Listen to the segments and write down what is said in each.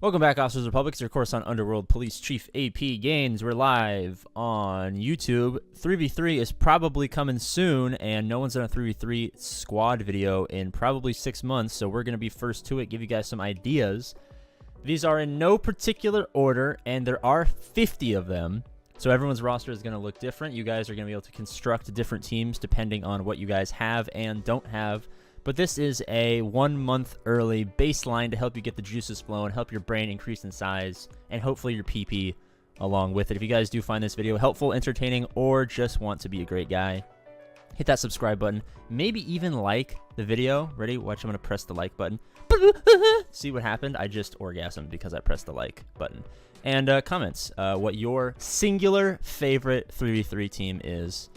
Welcome back, Officers of the Republic. It's your course on Underworld Police Chief APGAINS. We're live on YouTube. 3v3 is probably coming soon, and no one's done a 3v3 squad video in probably 6 months, so we're going to be first to it, give you guys some ideas. These are in no particular order, and there are 50 of them, so everyone's roster is going to look different. You guys are going to be able to construct different teams depending on what you guys have and don't have. But this is a 1 month early baseline to help you get the juices flowing, help your brain increase in size, and hopefully your PP along with it. If you guys do find this video helpful, entertaining, or just want to be a great guy, hit that subscribe button. Maybe even like the video. Ready? Watch, I'm going to press the like button. See what happened? I just orgasmed because I pressed the like button. And comments what your singular favorite 3v3 team is.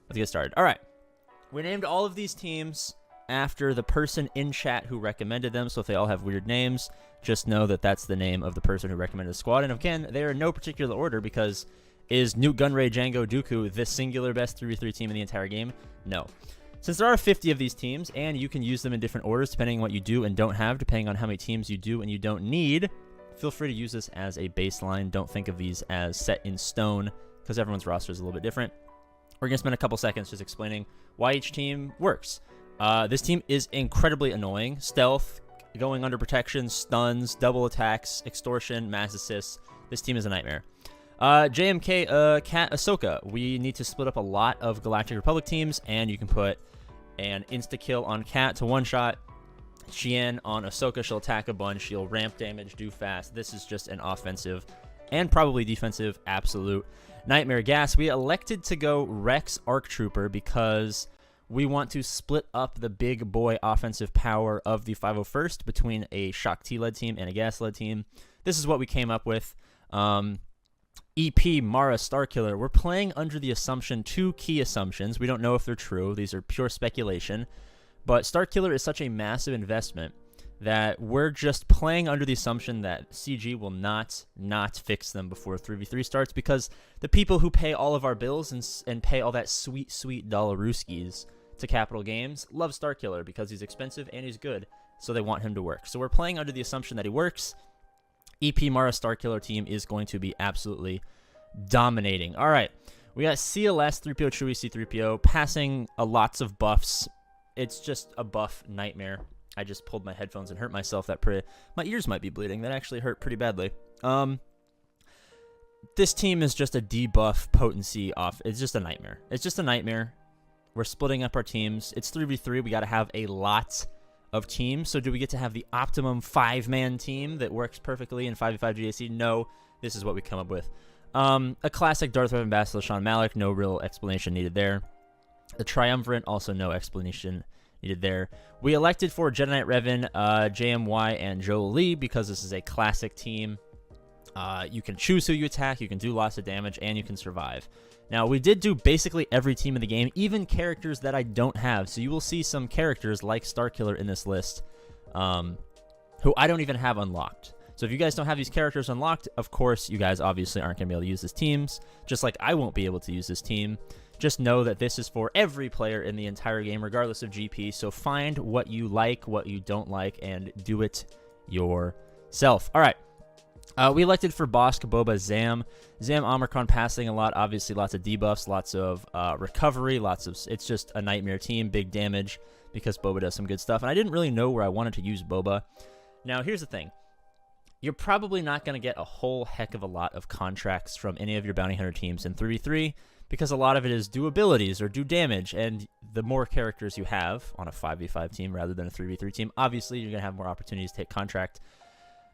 Let's get started. All right. We named all of these teams after the person in chat who recommended them, so if they all have weird names, just know that that's the name of the person who recommended the squad. And again, they are in no particular order, because is Nuke Gunray Django Dooku the singular best 3v3 team in the entire game? No. Since there are 50 of these teams, and you can use them in different orders depending on what you do and don't have, depending on how many teams you do and you don't need, feel free to use this as a baseline. Don't think of these as set in stone, because everyone's roster is a little bit different. We're going to spend a couple seconds just explaining why each team works. This team is incredibly annoying. Stealth, going under protection, stuns, double attacks, extortion, mass assists. This team is a nightmare. JMK, Cat, Ahsoka. We need to split up a lot of Galactic Republic teams, and you can put an insta-kill on Cat to one-shot. Xian on Ahsoka, she'll attack a bunch, she'll ramp damage, do fast. This is just an offensive and probably defensive absolute nightmare. Gas, we elected to go Rex Arc Trooper because we want to split up the big boy offensive power of the 501st between a Shock T-led team and a Gas-led team. This is what we came up with. EP, Mara, Starkiller. We're playing under the assumption, two key assumptions. We don't know if they're true. These are pure speculation. But Starkiller is such a massive investment that we're just playing under the assumption that CG will not fix them before 3v3 starts, because the people who pay all of our bills and pay all that sweet dollaruskis to Capital Games love Starkiller because he's expensive and he's good, so they want him to work. So we're playing under the assumption that he works. EP Mara Starkiller team is going to be absolutely dominating. All right, we got CLS, 3PO Chewie, C3PO, passing lots of buffs. It's just a buff nightmare. I just pulled my headphones and hurt myself. My ears might be bleeding. That actually hurt pretty badly. This team is just a debuff potency off. It's just a nightmare. It's just a nightmare. We're splitting up our teams. It's 3v3. We got to have a lot of teams. So do we get to have the optimum 5-man team that works perfectly in 5v5 GAC? No. This is what we come up with. A classic Darth Vader Ambassador, Sean Malik. No real explanation needed there. The Triumvirate, also no explanation needed there. We elected for Jedi Knight Revan, JMY, and Jolie because this is a classic team. You can choose who you attack, you can do lots of damage, and you can survive. Now, we did do basically every team in the game, even characters that I don't have. So you will see some characters like Starkiller in this list who I don't even have unlocked. So if you guys don't have these characters unlocked, of course, you guys obviously aren't going to be able to use these teams, just like I won't be able to use this team. Just know that this is for every player in the entire game, regardless of GP. So find what you like, what you don't like, and do it yourself. All right. We elected for Bosk, Boba, Zam. Zam, Omicron passing a lot. Obviously, lots of debuffs, lots of recovery, it's just a nightmare team, big damage, because Boba does some good stuff. And I didn't really know where I wanted to use Boba. Now, here's the thing. You're probably not going to get a whole heck of a lot of contracts from any of your bounty hunter teams in 3v3, because a lot of it is do abilities or do damage, and the more characters you have on a 5v5 team rather than a 3v3 team, obviously you're going to have more opportunities to take contract.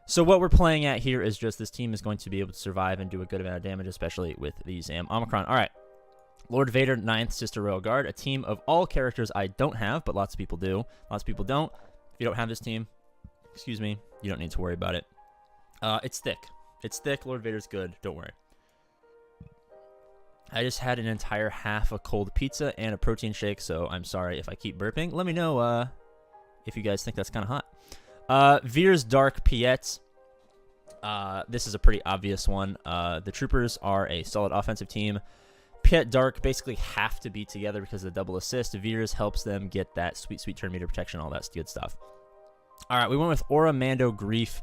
So what we're playing at here is just this team is going to be able to survive and do a good amount of damage, especially with these Omicron. All right. Lord Vader, 9th Sister Royal Guard, a team of all characters I don't have, but lots of people do. Lots of people don't. If you don't have this team, excuse me, you don't need to worry about it. It's thick. It's thick. Lord Vader's good. Don't worry. I just had an entire half a cold pizza and a protein shake, so I'm sorry if I keep burping. Let me know if you guys think that's kind of hot. Veer's Dark Piet. This is a pretty obvious one. The Troopers are a solid offensive team. Piet Dark basically have to be together because of the double assist. Veers helps them get that sweet turn meter protection, all that good stuff. All right, we went with Aura, Mando, Grief.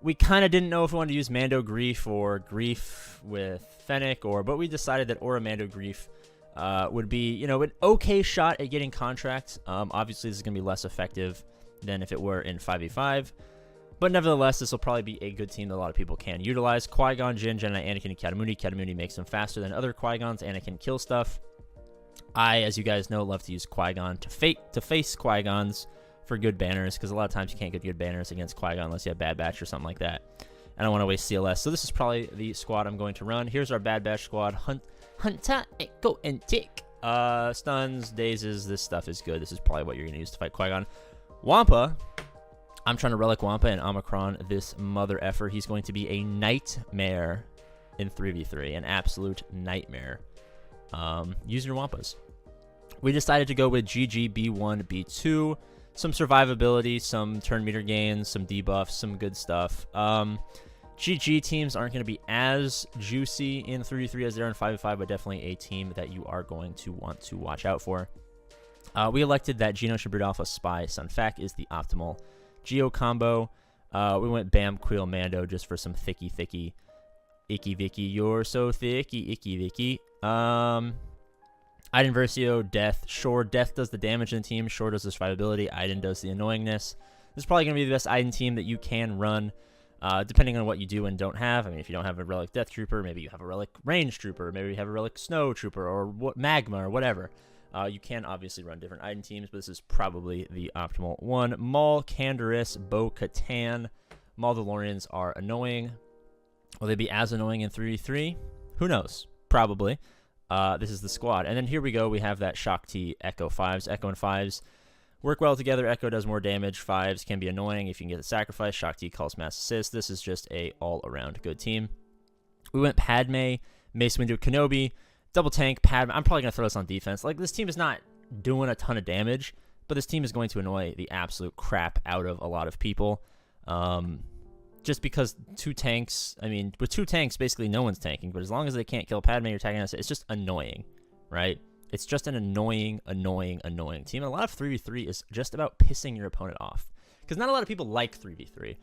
We kind of didn't know if we wanted to use Mando Grief or Grief with Fennec, but we decided that Aura Mando Grief would be, an okay shot at getting contracts. Obviously, this is going to be less effective than if it were in 5v5. But nevertheless, this will probably be a good team that a lot of people can utilize. Qui-Gon, Jin, Jedi, Anakin, and Katamuni. Katamuni makes them faster than other Qui-Gons. Anakin kill stuff. I, as you guys know, love to use Qui-Gon to face Qui-Gons for good banners, because a lot of times you can't get good banners against Qui-Gon unless you have Bad Batch or something like that. I don't want to waste CLS, so this is probably the squad I'm going to run. Here's our Bad Batch squad. Hunter, Echo, and Tick. Stuns, dazes, this stuff is good. This is probably what you're going to use to fight Qui-Gon. Wampa, I'm trying to relic Wampa and Omicron this mother effer. He's going to be a nightmare in 3v3, an absolute nightmare. Use your Wampas. We decided to go with GG, B1, B2. Some survivability, some turn meter gains, some debuffs, some good stuff. GG teams aren't going to be as juicy in 3v3 as they are in 5v5, but definitely a team that you are going to want to watch out for. We elected that Geonosis Brood Alpha Spy Sun Fac is the optimal Geo combo. We went Bam Quill Mando just for some thicky. Icky Vicky, you're so thicky, Icky Vicky. Iden Versio, Death. Shore, Death does the damage in the team. Shore does the survivability. Iden does the annoyingness. This is probably going to be the best Iden team that you can run, depending on what you do and don't have. I mean, if you don't have a Relic Death Trooper, maybe you have a Relic Range Trooper, maybe you have a Relic Snow Trooper, or Magma, or whatever. You can obviously run different Iden teams, but this is probably the optimal one. Maul, Canderous, Bo-Katan. Mandalorians are annoying. Will they be as annoying in 3v3? Who knows? Probably. This is the squad. And then here we go. We have that Shock T Echo 5s. Echo and 5s work well together. Echo does more damage. 5s can be annoying if you can get the sacrifice. Shock T calls mass assist. This is just a all-around good team. We went Padme, Mace Windu, Kenobi, double tank, Padme. I'm probably going to throw this on defense. Like, this team is not doing a ton of damage, but this team is going to annoy the absolute crap out of a lot of people. Just because two tanks, I mean, with two tanks, basically no one's tanking, but as long as they can't kill Padme or tagging us, it's just annoying, right? It's just an annoying team. And a lot of 3v3 is just about pissing your opponent off, because not a lot of people like 3v3.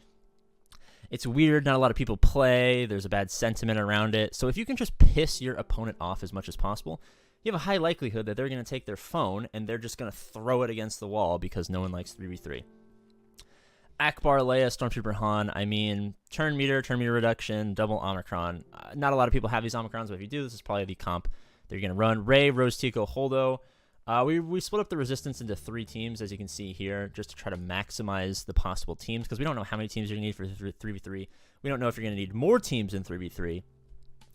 It's weird, not a lot of people play, there's a bad sentiment around it. So if you can just piss your opponent off as much as possible, you have a high likelihood that they're going to take their phone and they're just going to throw it against the wall because no one likes 3v3. Akbar, Leia, Stormtrooper Han, I mean, turn meter reduction, double Omicron. Not a lot of people have these Omicrons, but if you do, this is probably the comp that you're going to run. Rey, Rose Tico, Holdo. We split up the resistance into 3 teams, as you can see here, just to try to maximize the possible teams, because we don't know how many teams you're going to need for 3v3. We don't know if you're going to need more teams in 3v3.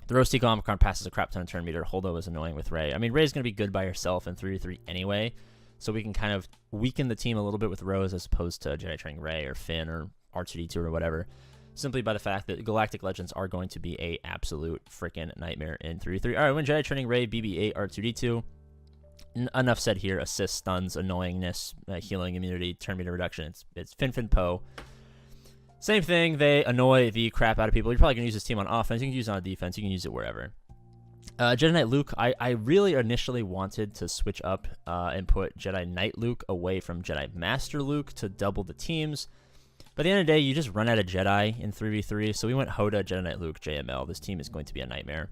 The Rose Tico Omicron passes a crap ton of turn meter. Holdo is annoying with Rey. I mean, Rey's going to be good by herself in 3v3 anyway, so we can kind of weaken the team a little bit with Rose as opposed to Jedi Training Rey or Finn or R2D2 or whatever, simply by the fact that Galactic Legends are going to be a absolute freaking nightmare in 3v3. All right, when Jedi Training Rey, BB-8, R2D2. Enough said here. Assist, stuns, annoyingness, healing, immunity, turn meter reduction. It's Fin Poe. Same thing. They annoy the crap out of people. You're probably going to use this team on offense. You can use it on defense. You can use it wherever. Jedi Knight Luke, I really initially wanted to switch up and put Jedi Knight Luke away from Jedi Master Luke to double the teams. But at the end of the day, you just run out of Jedi in 3v3, so we went Hoda, Jedi Knight Luke, JML. This team is going to be a nightmare.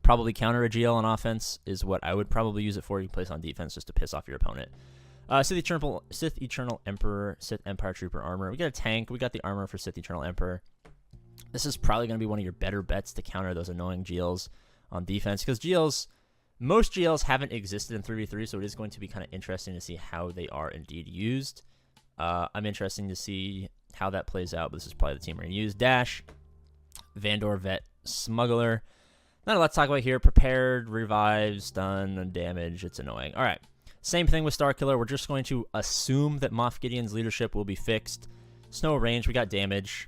Probably counter a GL on offense is what I would probably use it for. You can place on defense just to piss off your opponent. Sith Eternal Emperor, Sith Empire Trooper armor. We got a tank. We got the armor for Sith Eternal Emperor. This is probably going to be one of your better bets to counter those annoying GLs on defense, because most GLs haven't existed in 3v3, so it is going to be kind of interesting to see how they are indeed used. I'm interested to see how that plays out, but this is probably the team we're going to use. Dash, Vandor, Vet, Smuggler. Not a lot to talk about here. Prepared, revive, stun, and damage. It's annoying. All right. Same thing with Starkiller. We're just going to assume that Moff Gideon's leadership will be fixed. Snow range. We got damage.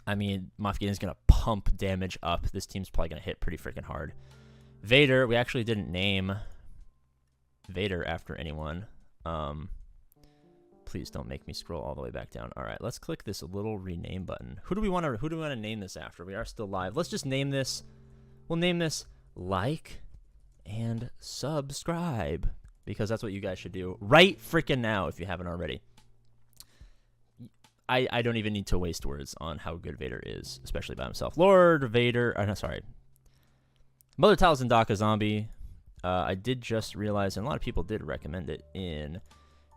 I mean, Moff Gideon's going to pump damage up. This team's probably going to hit pretty freaking hard. Vader. We actually didn't name Vader after anyone. Please don't make me scroll all the way back down. All right. Let's click this little rename button. Who do we want to name this after? We are still live. Let's just name this. We'll name this Like and Subscribe, because that's what you guys should do right freaking now if you haven't already. I don't even need to waste words on how good Vader is, especially by himself. Lord Vader, no, sorry. Mother Talzin Daka Zombie. I did just realize, and a lot of people did recommend it in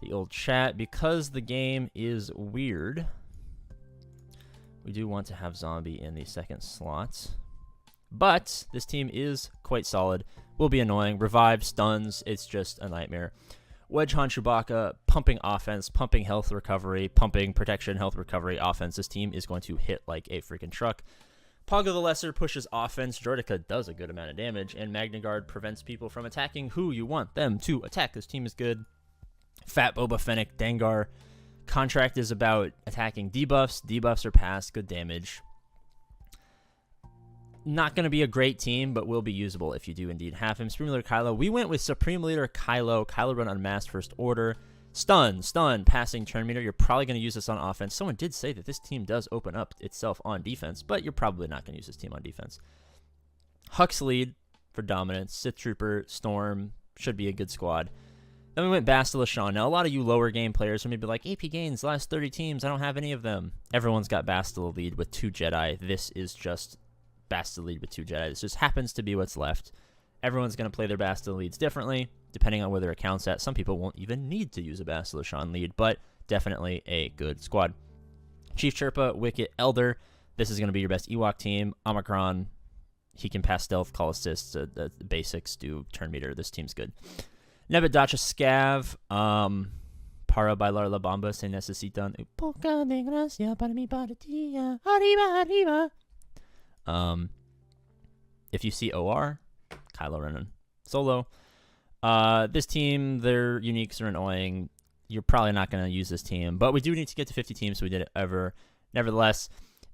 the old chat, because the game is weird. We do want to have Zombie in the second slot. But this team is quite solid. Will be annoying. Revive, stuns, it's just a nightmare. Wedge Han Chewbacca, pumping offense, pumping health recovery, pumping protection, health recovery, offense. This team is going to hit like a freaking truck. Poggo the Lesser pushes offense. Droideka does a good amount of damage. And Magna Guard prevents people from attacking who you want them to attack. This team is good. Fat Boba Fennec, Dengar. Contract is about attacking debuffs. Debuffs are passed. Good damage. Not going to be a great team, but will be usable if you do indeed have him. Supreme Leader Kylo. We went with Supreme Leader Kylo. Kylo run Unmasked First Order. Stun, passing turn meter. You're probably going to use this on offense. Someone did say that this team does open up itself on defense, but you're probably not going to use this team on defense. Hux lead for dominance. Sith Trooper, Storm. Should be a good squad. Then we went Bastila Shan. Now, a lot of you lower game players are maybe like, APGAINS, last 30 teams, I don't have any of them. Everyone's got Bastila lead with 2 Jedi. This is just Bastila lead with 2 Jedi. This just happens to be what's left. Everyone's going to play their Bastila leads differently, depending on where their account's at. Some people won't even need to use a Bastila Shan lead, but definitely a good squad. Chief Chirpa, Wicket, Elder. This is going to be your best Ewok team. Omicron, he can pass stealth, call assists, the basics, do turn meter. This team's good. Nebet Dacha Scav, Para bailar la bamba se necesitan un poco de gracia para mi partida. Arriba, arriba. If you see OR, Kylo Ren solo. This team, their uniques are annoying. You're probably not going to use this team, but we do need to get to 50 teams, so we did it ever. Nevertheless,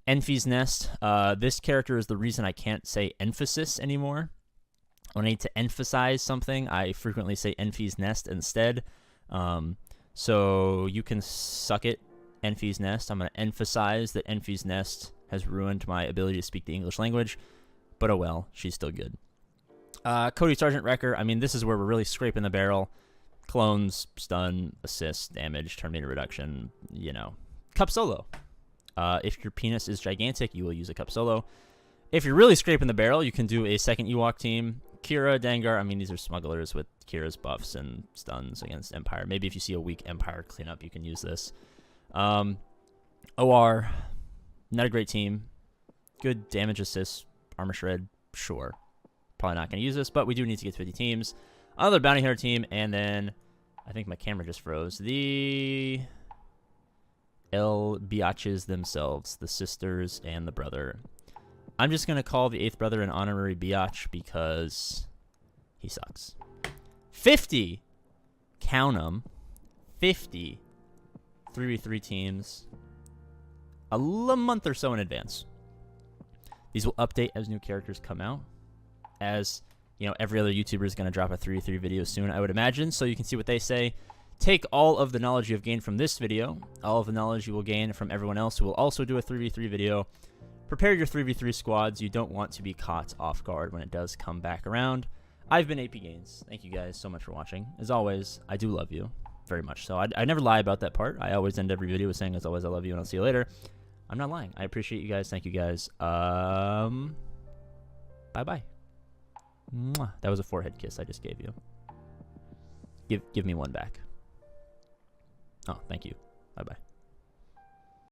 Enfy's Nest. This character is the reason I can't say emphasis anymore. When I need to emphasize something, I frequently say Enfy's Nest instead. So you can suck it, Enfy's Nest. I'm going to emphasize that Enfy's Nest has ruined my ability to speak the English language. But oh well, she's still good. Cody Sergeant Wrecker. I mean, this is where we're really scraping the barrel. Clones, stun, assist, damage, turn meter reduction, you know. Cup Solo. If your penis is gigantic, you will use a Cup Solo. If you're really scraping the barrel, you can do a second Ewok team. Kira, Dengar, I mean, these are smugglers with Kira's buffs and stuns against Empire. Maybe if you see a weak Empire cleanup, you can use this. OR, not a great team. Good damage assist, armor shred, sure. Probably not going to use this, but we do need to get to 50 teams. Another bounty hunter team, and then I think my camera just froze. The El Biatches themselves, the sisters and the brother. I'm just going to call the 8th brother an honorary biatch because he sucks. 50! Count them. 50 3v3 teams a month or so in advance. These will update as new characters come out. As, you know, every other YouTuber is going to drop a 3v3 video soon, I would imagine, so you can see what they say. Take all of the knowledge you have gained from this video, all of the knowledge you will gain from everyone else who will also do a 3v3 video. Prepare your 3v3 squads. You don't want to be caught off guard when it does come back around. I've been APGAINS. Thank you guys so much for watching. As always, I do love you very much. So I never lie about that part. I always end every video with saying, as always, I love you and I'll see you later. I'm not lying. I appreciate you guys. Thank you guys. Bye-bye. That was a forehead kiss I just gave you. Give me one back. Oh, thank you. Bye-bye.